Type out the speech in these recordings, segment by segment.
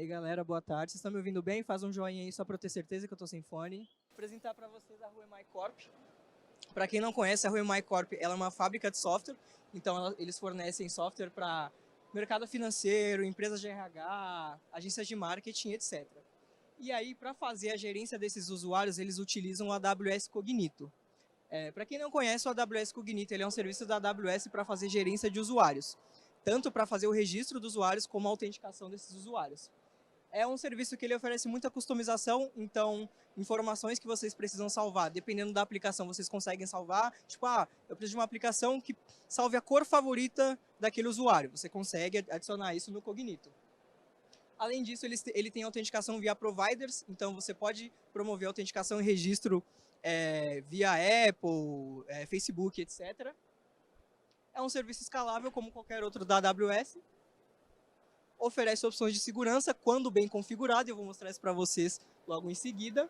galera, boa tarde. Vocês estão me ouvindo bem? Faz um joinha aí só para eu ter certeza que eu estou sem fone. Vou apresentar para vocês a Ruemai Corp. Para quem não conhece, a Ruemai Corp ela é uma fábrica de software, então eles fornecem software para mercado financeiro, empresas de RH, agências de marketing, etc. E aí, para fazer a gerência desses usuários, eles utilizam o AWS Cognito. Para quem não conhece, o AWS Cognito ele é um serviço da AWS para fazer gerência de usuários, tanto para fazer o registro dos usuários como a autenticação desses usuários. É um serviço que ele oferece muita customização, então informações que vocês precisam salvar, dependendo da aplicação, vocês conseguem salvar. Tipo, eu preciso de uma aplicação que salve a cor favorita daquele usuário. Você consegue adicionar isso no Cognito. Além disso, ele tem autenticação via providers, então você pode promover autenticação e registro via Apple, Facebook, etc. É um serviço escalável como qualquer outro da AWS. Oferece opções de segurança quando bem configurado, eu vou mostrar isso para vocês logo em seguida.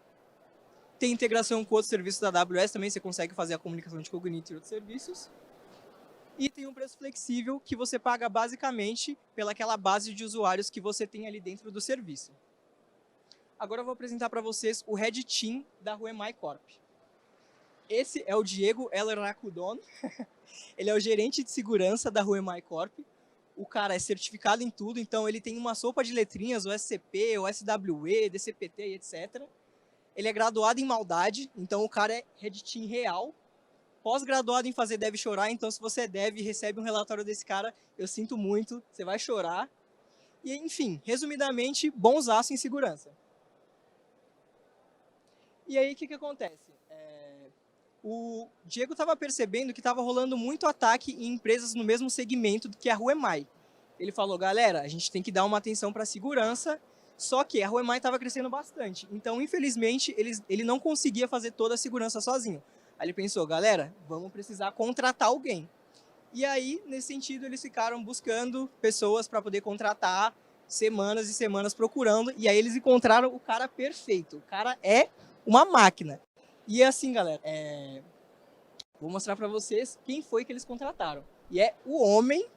Tem integração com outros serviços da AWS também, você consegue fazer a comunicação de Cognito e outros serviços. E tem um preço flexível que você paga basicamente pelaquela base de usuários que você tem ali dentro do serviço. Agora eu vou apresentar para vocês o Red Team da Ruemai Corp. Esse é o Diego Eleracudon, ele é o gerente de segurança da Ruemai Corp. O cara é certificado em tudo, então ele tem uma sopa de letrinhas, o SCP, o SWE, DCPT, etc. Ele é graduado em maldade, então o cara é Red Team real. Pós-graduado em fazer dev chorar, então se você é dev e recebe um relatório desse cara, eu sinto muito, você vai chorar. E enfim, resumidamente, bonsaço em segurança. E aí o que acontece? O Diego estava percebendo que estava rolando muito ataque em empresas no mesmo segmento que a Ruemai. Ele falou, galera, a gente tem que dar uma atenção para a segurança, só que a Ruemai estava crescendo bastante. Então, infelizmente, ele não conseguia fazer toda a segurança sozinho. Aí ele pensou, galera, vamos precisar contratar alguém. E aí, nesse sentido, eles ficaram buscando pessoas para poder contratar, semanas e semanas procurando, e aí eles encontraram o cara perfeito. O cara é uma máquina. E assim, galera, vou mostrar para vocês quem foi que eles contrataram. E é o homem,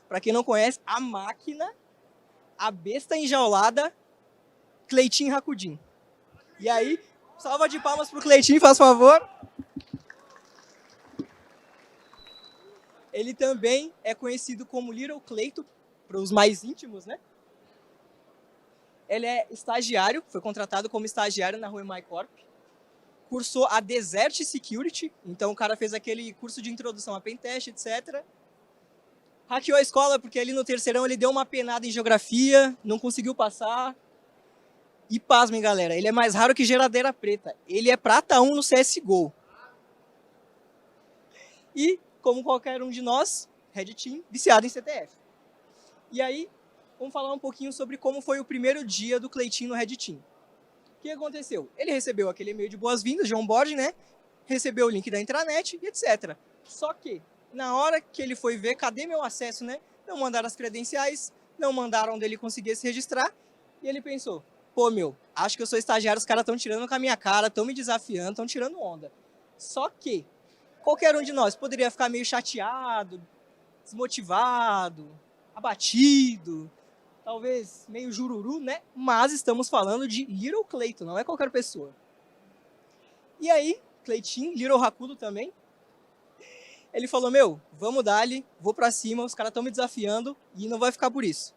para quem não conhece, a máquina, a besta enjaulada, Cleitinho Rakudin. E aí, salva de palmas pro Cleitinho, faz favor. Ele também é conhecido como Little Cleito, para os mais íntimos, né? Ele é estagiário, foi contratado como estagiário na Ruemai Corp. Cursou a Desert Security, então o cara fez aquele curso de introdução a pentest, etc. Hackeou a escola porque ali no terceirão ele deu uma penada em geografia, não conseguiu passar. E pasmem, galera, ele é mais raro que geladeira preta. Ele é prata 1 no CSGO. E, como qualquer um de nós, Red Team, viciado em CTF. E aí, vamos falar um pouquinho sobre como foi o primeiro dia do Cleitinho no Red Team. O que aconteceu? Ele recebeu aquele e-mail de boas-vindas, de onboarding, né? Recebeu o link da intranet e etc. Só que, na hora que ele foi ver, cadê meu acesso, né? Não mandaram as credenciais, não mandaram onde ele conseguia se registrar. E ele pensou, pô, acho que eu sou estagiário, os caras estão tirando com a minha cara, estão me desafiando, estão tirando onda. Só que, qualquer um de nós poderia ficar meio chateado, desmotivado, abatido, talvez meio jururu, né? Mas estamos falando de Little Cleiton, não é qualquer pessoa. E aí, Cleitinho, Little Rakudo também, ele falou, vamos dar-lhe, vou pra cima, os caras estão me desafiando e não vai ficar por isso.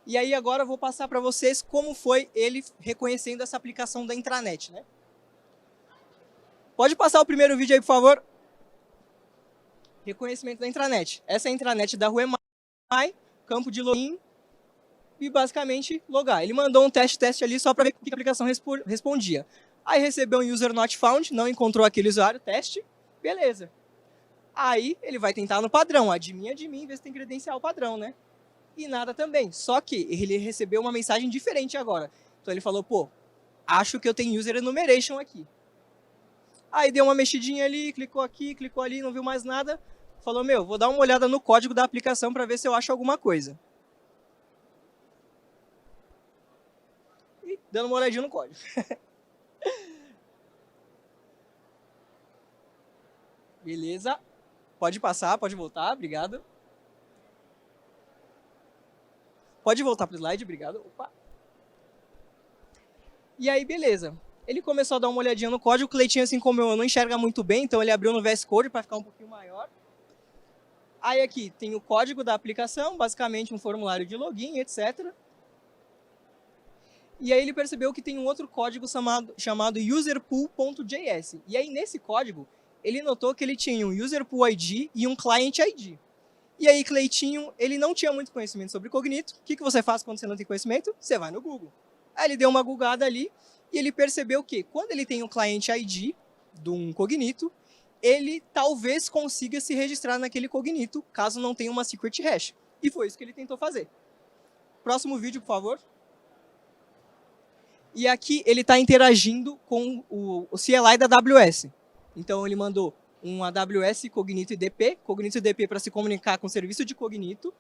E aí agora eu vou passar para vocês como foi ele reconhecendo essa aplicação da intranet, né? Pode passar o primeiro vídeo aí, por favor. Reconhecimento da intranet. Essa é a intranet da Ruemai, campo de login e basicamente logar. Ele mandou um teste ali só para ver o que a aplicação respondia. Aí recebeu um user not found, não encontrou aquele usuário, teste, beleza. Aí ele vai tentar no padrão, admin, ver se tem credencial padrão, né? E nada também. Só que ele recebeu uma mensagem diferente agora. Então ele falou, pô, acho que eu tenho user enumeration aqui. Aí deu uma mexidinha ali, clicou aqui, clicou ali, não viu mais nada. Falou, vou dar uma olhada no código da aplicação para ver se eu acho alguma coisa. E dando uma olhadinha no código. Beleza. Pode passar, pode voltar, obrigado. Pode voltar para o slide, obrigado. Opa. E aí, beleza. Ele começou a dar uma olhadinha no código. O Cleitinho, assim como eu, não enxerga muito bem, então ele abriu no VS Code para ficar um pouquinho maior. Aí aqui tem o código da aplicação, basicamente um formulário de login, etc. E aí ele percebeu que tem um outro código chamado userpool.js. E aí nesse código, ele notou que ele tinha um userpool ID e um client ID. E aí, Cleitinho, ele não tinha muito conhecimento sobre Cognito. O que você faz quando você não tem conhecimento? Você vai no Google. Aí ele deu uma googada ali e ele percebeu que quando ele tem um client ID de um Cognito, ele talvez consiga se registrar naquele Cognito, caso não tenha uma secret hash. E foi isso que ele tentou fazer. Próximo vídeo, por favor. E aqui ele está interagindo com o CLI da AWS. Então ele mandou um AWS Cognito IDP para se comunicar com o serviço de Cognito,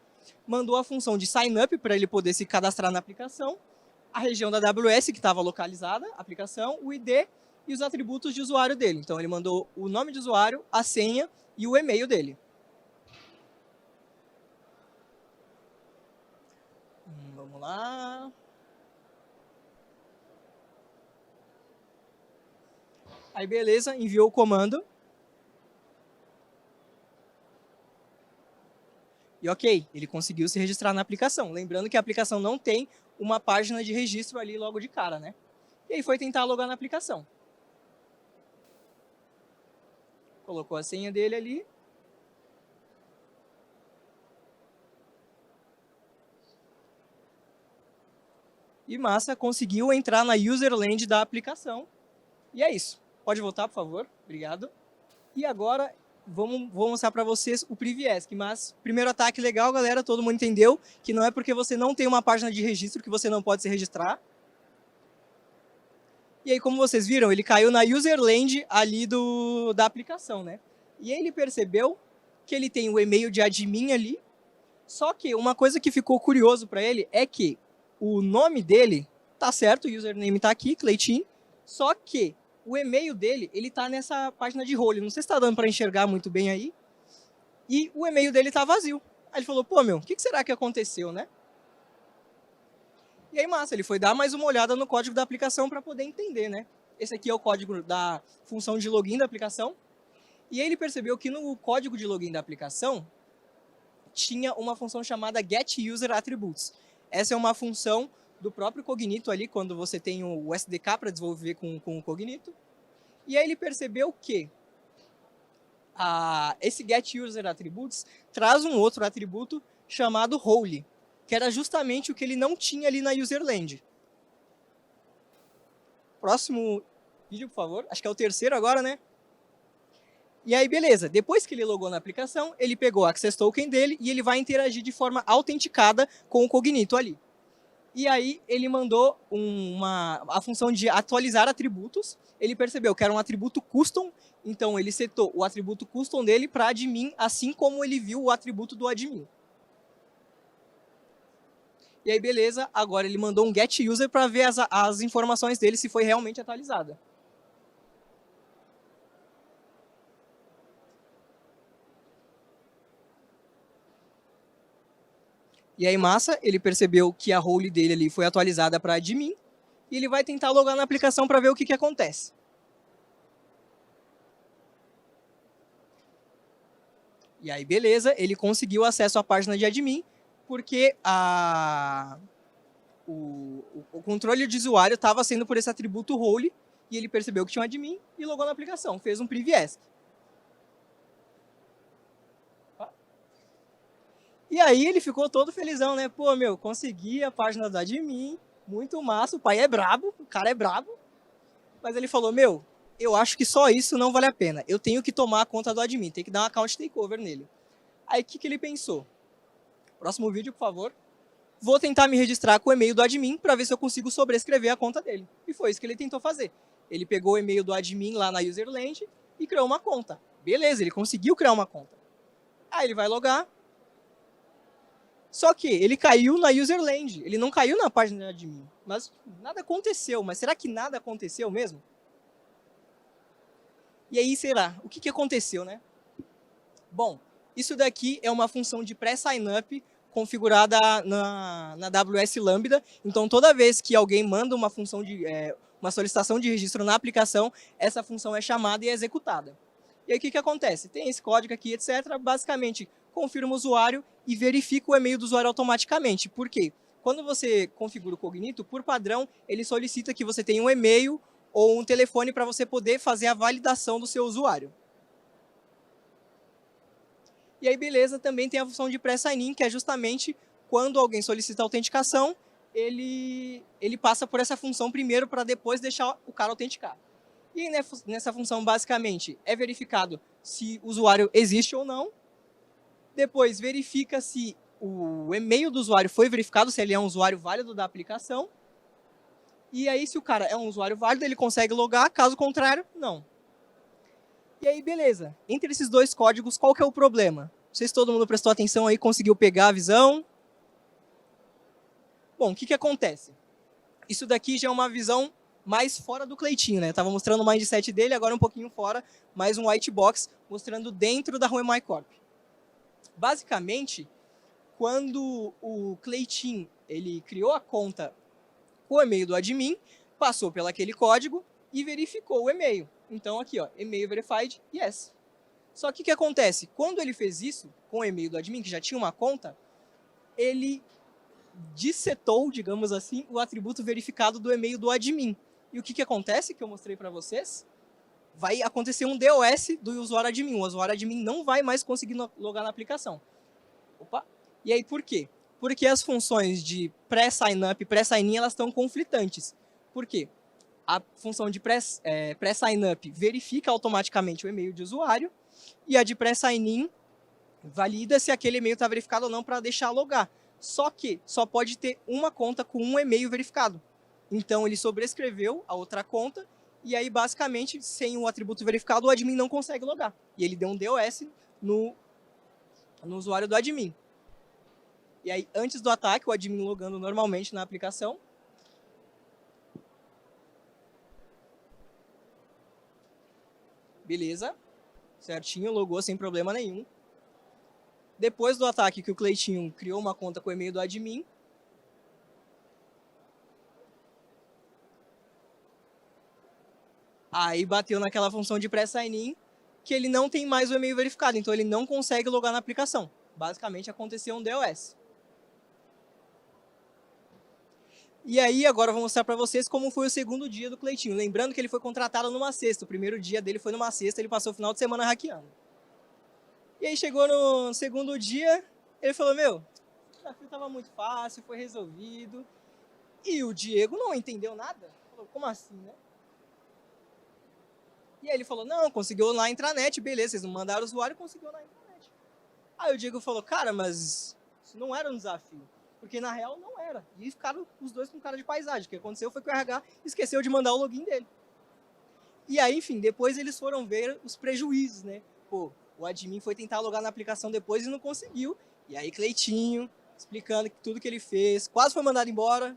mandou a função de sign up para ele poder se cadastrar na aplicação, a região da AWS que estava localizada, a aplicação, o ID e os atributos de usuário dele. Então ele mandou o nome de usuário, a senha e o e-mail dele. Vamos lá. Aí beleza, enviou o comando. E ok, ele conseguiu se registrar na aplicação. Lembrando que a aplicação não tem uma página de registro ali logo de cara, né? E aí foi tentar logar na aplicação. Colocou a senha dele ali. E massa, conseguiu entrar na userland da aplicação. E é isso. Pode voltar, por favor. Obrigado. E agora vou mostrar para vocês o Priviesc, mas primeiro ataque legal, galera, todo mundo entendeu que não é porque você não tem uma página de registro que você não pode se registrar. E aí, como vocês viram, ele caiu na userland ali da aplicação, né? E aí ele percebeu que ele tem o e-mail de admin ali, só que uma coisa que ficou curioso para ele é que o nome dele tá certo, o username tá aqui, Cleitinho, só que o e-mail dele, ele tá nessa página de role. Não sei se tá dando para enxergar muito bem aí. E o e-mail dele tá vazio. Aí ele falou, pô, meu, o que será que aconteceu, né? E aí, massa, ele foi dar mais uma olhada no código da aplicação para poder entender, né? Esse aqui é o código da função de login da aplicação. E aí ele percebeu que no código de login da aplicação tinha uma função chamada getUserAttributes. Essa é uma função do próprio Cognito ali, quando você tem o SDK para desenvolver com o Cognito. E aí ele percebeu que esse getUserAttributes traz um outro atributo chamado role, que era justamente o que ele não tinha ali na userland. Próximo vídeo, por favor. Acho que é o terceiro agora, né? E aí, beleza. Depois que ele logou na aplicação, ele pegou o Access Token dele e ele vai interagir de forma autenticada com o Cognito ali. E aí ele mandou a função de atualizar atributos. Ele percebeu que era um atributo custom, então ele setou o atributo custom dele para admin, assim como ele viu o atributo do admin. E aí, beleza, agora ele mandou um getUser para ver as informações dele se foi realmente atualizada. E aí, massa, ele percebeu que a role dele ali foi atualizada para admin e ele vai tentar logar na aplicação para ver o que acontece. E aí, beleza, ele conseguiu acesso à página de admin porque o controle de usuário estava sendo por esse atributo role e ele percebeu que tinha um admin e logou na aplicação, fez um Priviesc. E aí ele ficou todo felizão, né? Pô, meu, consegui a página do admin, muito massa, o pai é brabo, o cara é brabo. Mas ele falou, meu, eu acho que só isso não vale a pena. Eu tenho que tomar a conta do admin, tem que dar um account takeover nele. Aí o que ele pensou? Próximo vídeo, por favor. Vou tentar me registrar com o e-mail do admin para ver se eu consigo sobrescrever a conta dele. E foi isso que ele tentou fazer. Ele pegou o e-mail do admin lá na userland e criou uma conta. Beleza, ele conseguiu criar uma conta. Aí ele vai logar. Só que ele caiu na userland, ele não caiu na página de admin. Mas nada aconteceu. Mas será que nada aconteceu mesmo? E aí, será? O que aconteceu, né? Bom, isso daqui é uma função de pré-sign-up configurada na AWS Lambda. Então, toda vez que alguém manda uma uma solicitação de registro na aplicação, essa função é chamada e executada. E aí, o que acontece? Tem esse código aqui, etc. Basicamente, confirma o usuário e verifica o e-mail do usuário automaticamente. Por quê? Quando você configura o Cognito, por padrão, ele solicita que você tenha um e-mail ou um telefone para você poder fazer a validação do seu usuário. E aí, beleza, também tem a função de pré-sign-in, que é justamente quando alguém solicita autenticação, ele passa por essa função primeiro para depois deixar o cara autenticar. E nessa função, basicamente, é verificado se o usuário existe ou não. Depois, verifica se o e-mail do usuário foi verificado, se ele é um usuário válido da aplicação. E aí, se o cara é um usuário válido, ele consegue logar, caso contrário, não. E aí, beleza. Entre esses dois códigos, qual que é o problema? Não sei se todo mundo prestou atenção aí, conseguiu pegar a visão. Bom, o que acontece? Isso daqui já é uma visão mais fora do Cleitinho, né? Tava mostrando o mindset dele, agora um pouquinho fora, mais um white box, mostrando dentro da Ruemai Corp. Basicamente, quando o Cleitinho, ele criou a conta com o e-mail do admin, passou pelo aquele código e verificou o e-mail. Então aqui, ó, e-mail verified, yes. Só que o que acontece? Quando ele fez isso com o e-mail do admin, que já tinha uma conta, ele dissetou, digamos assim, o atributo verificado do e-mail do admin. E o que acontece, que eu mostrei para vocês? Vai acontecer um DOS do usuário admin. O usuário admin não vai mais conseguir logar na aplicação. Opa! E aí, por quê? Porque as funções de pré-sign-up e pré-sign-in, elas estão conflitantes. Por quê? A função de pré-sign-up verifica automaticamente o e-mail de usuário e a de pré-sign-in valida se aquele e-mail está verificado ou não para deixar logar. Só que só pode ter uma conta com um e-mail verificado. Então, ele sobrescreveu a outra conta e aí, basicamente, sem o atributo verificado, o admin não consegue logar. E ele deu um DOS no usuário do admin. E aí, antes do ataque, o admin logando normalmente na aplicação. Beleza. Certinho, logou sem problema nenhum. Depois do ataque que o Cleitinho criou uma conta com o e-mail do admin, aí bateu naquela função de pré-sign-in que ele não tem mais o e-mail verificado, então ele não consegue logar na aplicação. Basicamente aconteceu um DOS. E aí agora eu vou mostrar para vocês como foi o segundo dia do Cleitinho. Lembrando que ele foi contratado numa sexta, o primeiro dia dele foi numa sexta, ele passou o final de semana hackeando. E aí chegou no segundo dia, ele falou, meu, o desafio estava muito fácil, foi resolvido. E o Diego não entendeu nada. Falou, como assim, né? E aí ele falou, não, conseguiu lá na intranet, beleza, vocês não mandaram o usuário, conseguiu na intranet. Aí o Diego falou, cara, mas isso não era um desafio. Porque na real não era. E ficaram os dois com cara de paisagem. O que aconteceu foi que o RH esqueceu de mandar o login dele. E aí, enfim, depois eles foram ver os prejuízos, né? Pô, o admin foi tentar logar na aplicação depois e não conseguiu. E aí Cleitinho, explicando tudo que ele fez, quase foi mandado embora.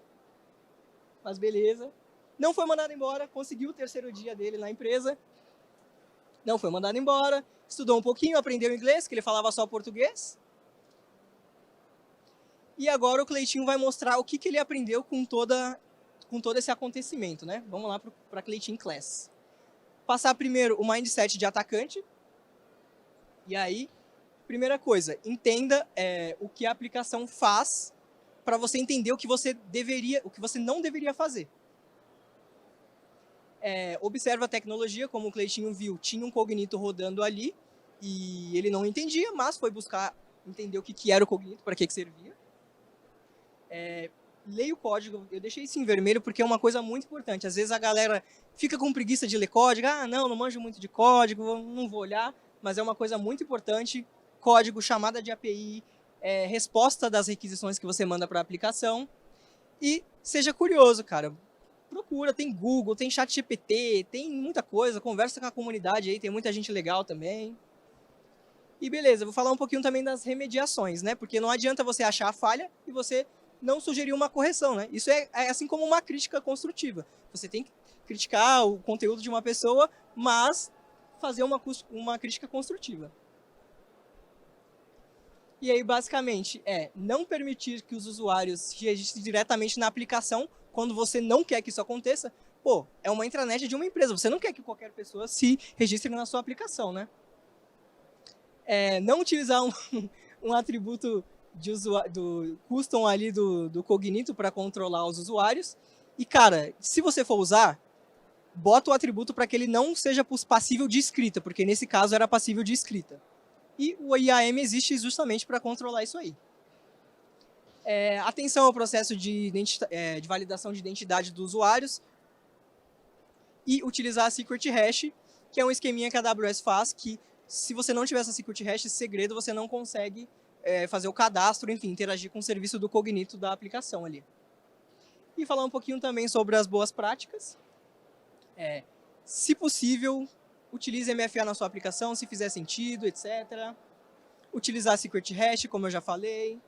Mas beleza. Não foi mandado embora, conseguiu o terceiro dia dele na empresa. Não foi mandado embora, estudou um pouquinho, aprendeu inglês, que ele falava só português. E agora o Cleitinho vai mostrar o que ele aprendeu com todo esse acontecimento, né? Vamos lá para Cleitinho Class. Passar primeiro o mindset de atacante. E aí, primeira coisa, entenda o que a aplicação faz para você entender o que você não deveria fazer. Observa a tecnologia, como o Cleitinho viu, tinha um Cognito rodando ali e ele não entendia, mas foi buscar entender o que era o Cognito, para que servia. Leia o código, eu deixei isso em vermelho porque é uma coisa muito importante. Às vezes a galera fica com preguiça de ler código, não manjo muito de código, não vou olhar, mas é uma coisa muito importante. Código, chamada de API, resposta das requisições que você manda para a aplicação e seja curioso, cara. Procura, tem Google, tem ChatGPT, tem muita coisa, conversa com a comunidade aí, tem muita gente legal também. E beleza, vou falar um pouquinho também das remediações, né? Porque não adianta você achar a falha e você não sugerir uma correção, né? Isso é assim como uma crítica construtiva. Você tem que criticar o conteúdo de uma pessoa, mas fazer uma crítica construtiva. E aí, basicamente, não permitir que os usuários se registrem diretamente na aplicação quando você não quer que isso aconteça. Pô, é uma intranet de uma empresa, você não quer que qualquer pessoa se registre na sua aplicação, né? Não utilizar um atributo do custom ali do Cognito para controlar os usuários. E, cara, se você for usar, bota o atributo para que ele não seja passível de escrita, porque nesse caso era passível de escrita. E o IAM existe justamente para controlar isso aí. Atenção ao processo de validação de identidade dos usuários e utilizar a secret hash, que é um esqueminha que a AWS faz, que se você não tiver essa secret hash, esse segredo, você não consegue fazer o cadastro, enfim, interagir com o serviço do Cognito da aplicação ali. E falar um pouquinho também sobre as boas práticas. Se possível, utilize MFA na sua aplicação, se fizer sentido, etc. Utilizar a secret hash, como eu já falei.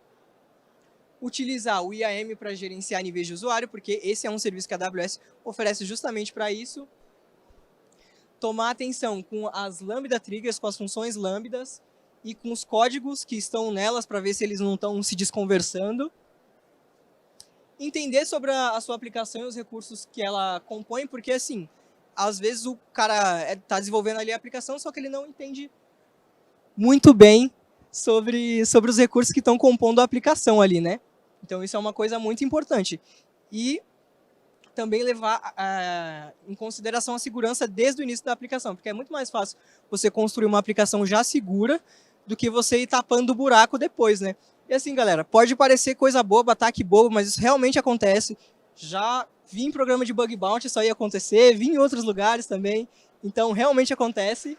Utilizar o IAM para gerenciar níveis de usuário, porque esse é um serviço que a AWS oferece justamente para isso. Tomar atenção com as Lambda Triggers, com as funções lambdas e com os códigos que estão nelas para ver se eles não estão se desconversando. Entender sobre a sua aplicação e os recursos que ela compõe, porque assim, às vezes o cara está desenvolvendo ali a aplicação, só que ele não entende muito bem sobre os recursos que estão compondo a aplicação ali, né? Então isso é uma coisa muito importante. E também levar em consideração a segurança desde o início da aplicação, porque é muito mais fácil você construir uma aplicação já segura do que você ir tapando o buraco depois, né? E assim, galera, pode parecer coisa boba, ataque bobo, mas isso realmente acontece. Já vi em programa de bug bounty isso aí acontecer, vi em outros lugares também, então realmente acontece.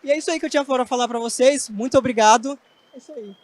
E é isso aí que eu tinha para falar para vocês, muito obrigado. É isso aí.